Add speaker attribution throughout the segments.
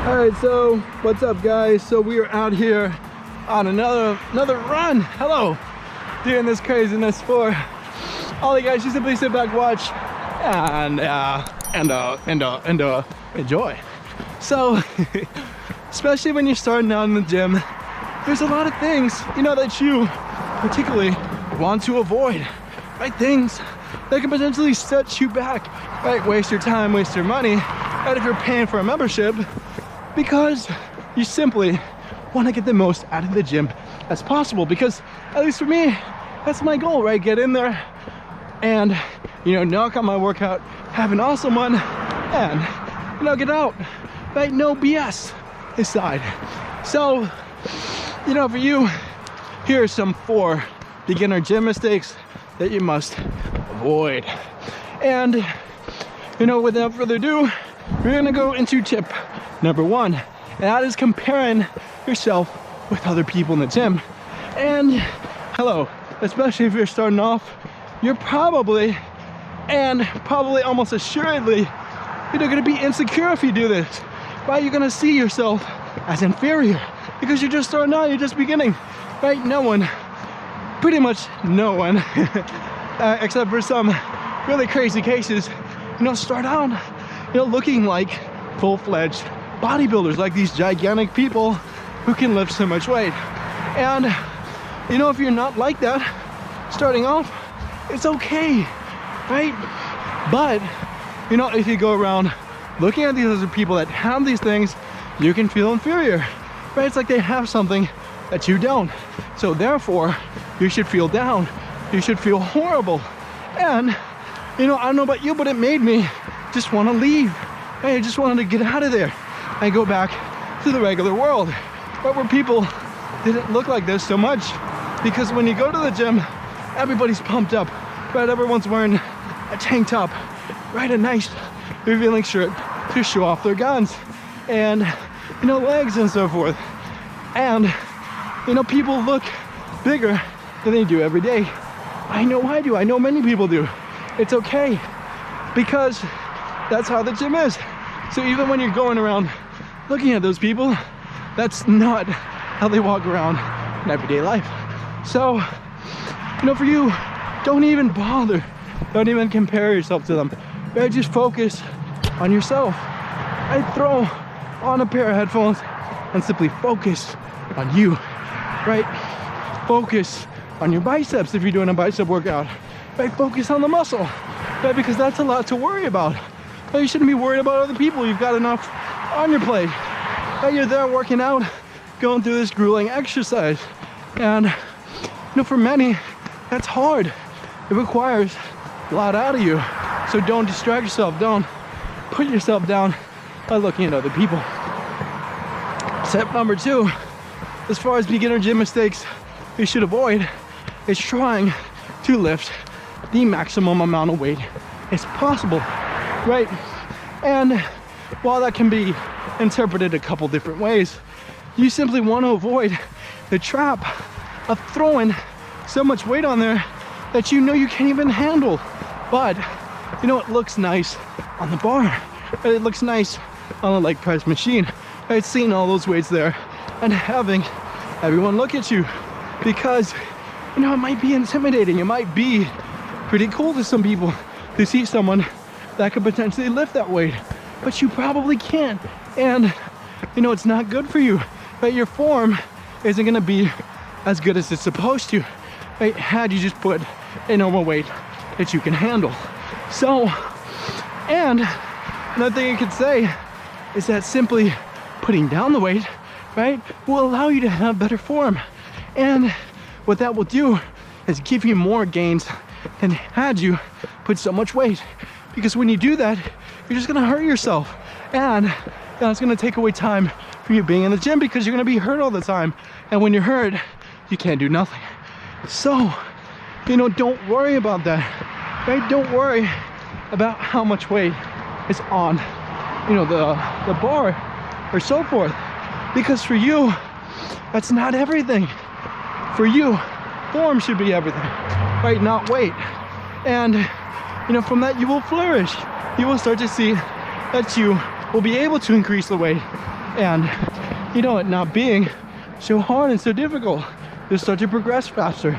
Speaker 1: All right, so what's up, guys? So we are out here on another run. Hello, doing this craziness for all you guys. You simply sit back, watch, and enjoy. So, especially when you're starting out in the gym, there's a lot of things that you particularly want to avoid, right? Things that can potentially set you back, right? Waste your time, waste your money, right? If you're paying for a membership, because you simply want to get the most out of the gym as possible. Because at least for me, that's my goal, right? Get in there and knock out my workout, have an awesome one, and get out, right? No BS aside. So for you, here are some 4 beginner gym mistakes that you must avoid. And without further ado, we're gonna go into tip number 1, and that is comparing yourself with other people in the gym. And hello, especially if you're starting off, you're probably almost assuredly gonna be insecure if you do this, right? You're gonna see yourself as inferior because you're just starting out, you're just beginning, right? Pretty much no one except for some really crazy cases start out looking like full-fledged bodybuilders, like these gigantic people who can lift so much weight. And if you're not like that starting off, it's okay, right? But if you go around looking at these other people that have these things, you can feel inferior, right? It's like they have something that you don't, so therefore you should feel down, you should feel horrible. And I don't know about you, but it made me just want to leave. I just wanted to get out of there and go back to the regular world, right, where people didn't look like this so much. Because when you go to the gym, everybody's pumped up, right? Everyone's wearing a tank top, right? A nice revealing shirt to show off their guns and legs and so forth. And people look bigger than they do every day. I know I do. I know many people do. It's okay, because that's how the gym is. So even when you're going around looking at those people, that's not how they walk around in everyday life. So, for you, don't even bother. Don't even compare yourself to them. Right? Just focus on yourself. Right? Throw on a pair of headphones and simply focus on you. Right? Focus on your biceps if you're doing a bicep workout. Right? Focus on the muscle. Right? Because that's a lot to worry about. Right? You shouldn't be worried about other people. You've got enough on your plate. Right? You're there working out, going through this grueling exercise. And for many, that's hard. It requires a lot out of you. So don't distract yourself. Don't put yourself down by looking at other people. Step number 2, as far as beginner gym mistakes you should avoid, is trying to lift the maximum amount of weight as possible, right? And while that can be interpreted a couple different ways, you simply want to avoid the trap of throwing so much weight on there that you can't even handle. But it looks nice on the bar, it looks nice on the leg press machine, right? Seeing all those weights there and having everyone look at you, because it might be intimidating. It might be pretty cool to some people to see someone that could potentially lift that weight, but you probably can't. And it's not good for you, right? Your form isn't gonna be as good as it's supposed to, right? Had you just put a normal weight that you can handle. So, and another thing you could say is that simply putting down the weight, right, will allow you to have better form. And what that will do is give you more gains than had you put so much weight. Because when you do that, you're just gonna hurt yourself. And it's gonna take away time from you being in the gym, because you're gonna be hurt all the time. And when you're hurt, you can't do nothing. So, don't worry about that, right? Don't worry about how much weight is on, the bar or so forth. Because for you, that's not everything. For you, form should be everything, right? Not weight. And, from that you will flourish. You will start to see that you will be able to increase the weight And you know, it not being so hard and so difficult, you'll start to progress faster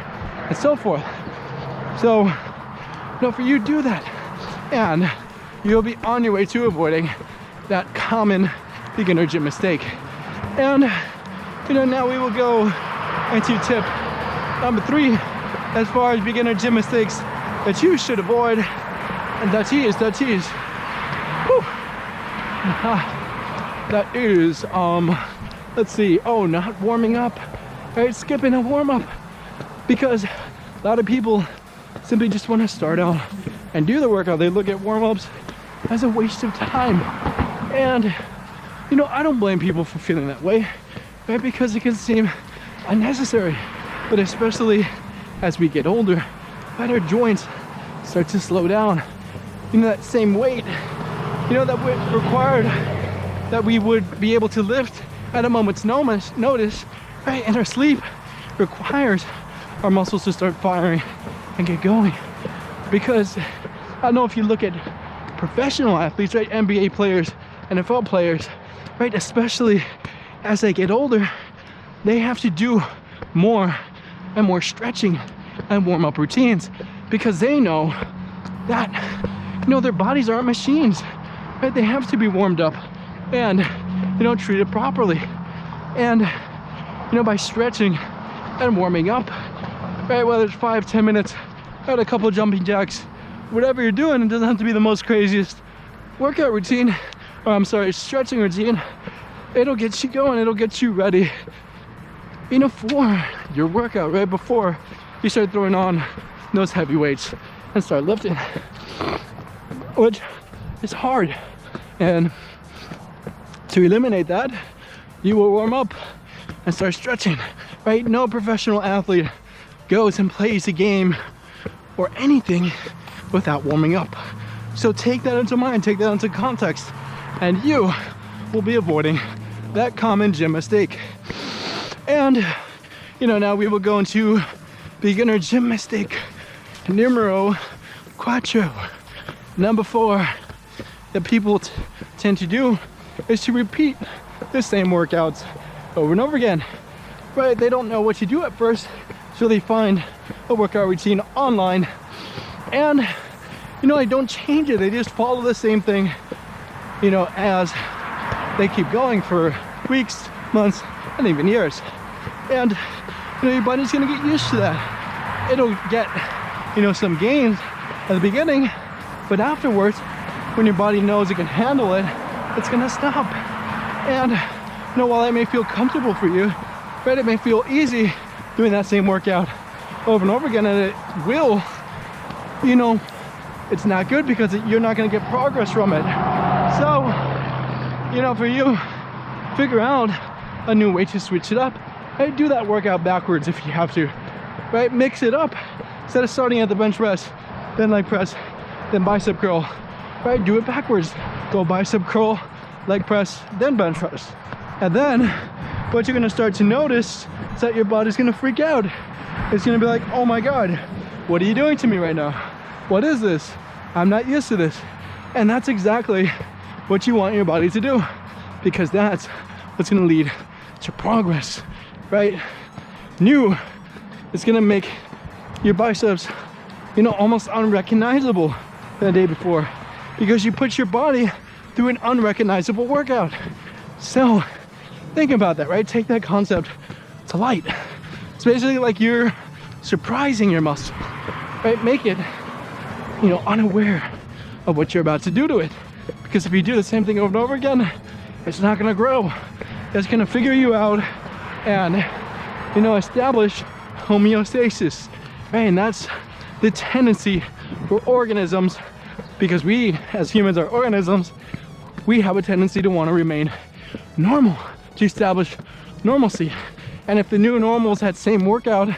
Speaker 1: and so forth. So, you know, for you, do that, and you'll be on your way to avoiding that common beginner gym mistake. And, you know, now we will go into tip number 3 as far as beginner gym mistakes that you should avoid, and that is, let's see, not warming up, right? Skipping a warm-up, because a lot of people simply just want to start out and do the workout. They look at warm-ups as a waste of time. And, you know, I don't blame people for feeling that way, right? Because it can seem unnecessary. But especially as we get older, right, our joints start to slow down. You know, that same weight, you know, that required that we would be able to lift at a moment's notice, right, in our sleep, requires our muscles to start firing and get going. Because I don't know if you look at professional athletes, right, NBA players, NFL players, right, especially as they get older, they have to do more and more stretching and warm-up routines, because they know that, you know, their bodies aren't machines, right? They have to be warmed up and, you know, treated properly. And, you know, by stretching and warming up, right, whether it's 5-10 minutes, right, a couple of jumping jacks, whatever you're doing, it doesn't have to be the most craziest workout routine, or I'm sorry, stretching routine. It'll get you going, it'll get you ready, you know, for your workout, right before you start throwing on those heavy weights and start lifting, which is hard. And to eliminate that, you will warm up and start stretching, right? No professional athlete goes and plays a game or anything without warming up. So take that into mind, take that into context, and you will be avoiding that common gym mistake. And, you know, now we will go into beginner gym mistake numero 4. Number 4 that people tend to do is to repeat the same workouts over and over again, right? They don't know what to do at first, so they find a workout routine online, and, you know, they don't change it. They just follow the same thing, you know, as they keep going for weeks, months, and even years. And, you know, your body's gonna get used to that. It'll get, you know, some gains at the beginning, but afterwards, when your body knows it can handle it, it's gonna stop. And, you know, while that may feel comfortable for you, right, it may feel easy doing that same workout over and over again, and it will, you know, it's not good because you're not gonna get progress from it. So, you know, for you, figure out a new way to switch it up. Right? Do that workout backwards if you have to, right? Mix it up. Instead of starting at the bench press, then leg press, then bicep curl, right? Do it backwards. Go bicep curl, leg press, then bench press. And then what you're gonna start to notice is that your body's gonna freak out. It's gonna be like, oh my God, what are you doing to me right now? What is this? I'm not used to this. And that's exactly what you want your body to do, because that's what's gonna lead to progress, right? It's gonna make your biceps, you know, almost unrecognizable than the day before, because you put your body through an unrecognizable workout. So think about that, right? Take that concept to light. It's basically like you're surprising your muscle, right? Make it, you know, unaware of what you're about to do to it. Because if you do the same thing over and over again, it's not gonna grow. It's gonna figure you out and, you know, establish homeostasis, right? And that's the tendency for organisms, because we as humans are organisms, we have a tendency to want to remain normal, to establish normalcy. And if the new normal is that same workout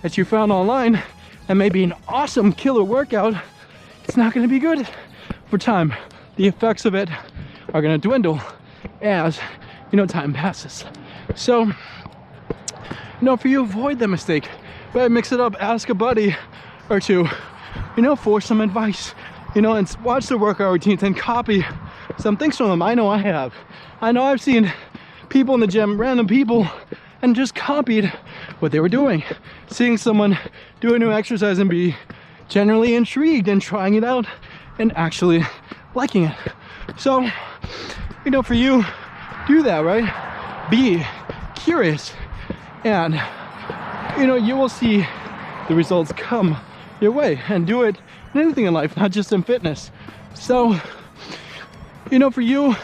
Speaker 1: that you found online, and maybe an awesome killer workout, it's not going to be good for time. The effects of it are going to dwindle as, you know, time passes. So, you know, for you, avoid the mistake, right? Mix it up, ask a buddy or two, you know, for some advice, you know, and watch the workout routines and copy some things from them. I know I have. I know I've seen people in the gym, random people, and just copied what they were doing. Seeing someone do a new exercise and be generally intrigued and trying it out and actually liking it. So, you know, for you, do that, right? Be curious, and you know, you will see the results come your way. And do it in anything in life, not just in fitness. So, you know, for you,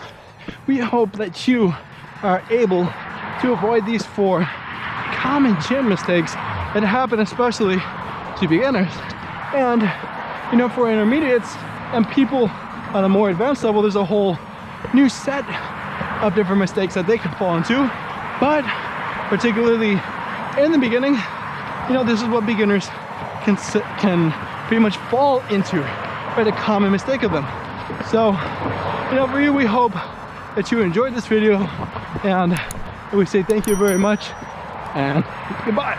Speaker 1: we hope that you are able to avoid these 4 common gym mistakes that happen especially to beginners. And you know, for intermediates and people on a more advanced level, there's a whole new set of different mistakes that they can fall into. But particularly in the beginning, you know, this is what beginners can pretty much fall into, right? A common mistake of them. So, you know, for you, we hope that you enjoyed this video, and we say thank you very much and goodbye.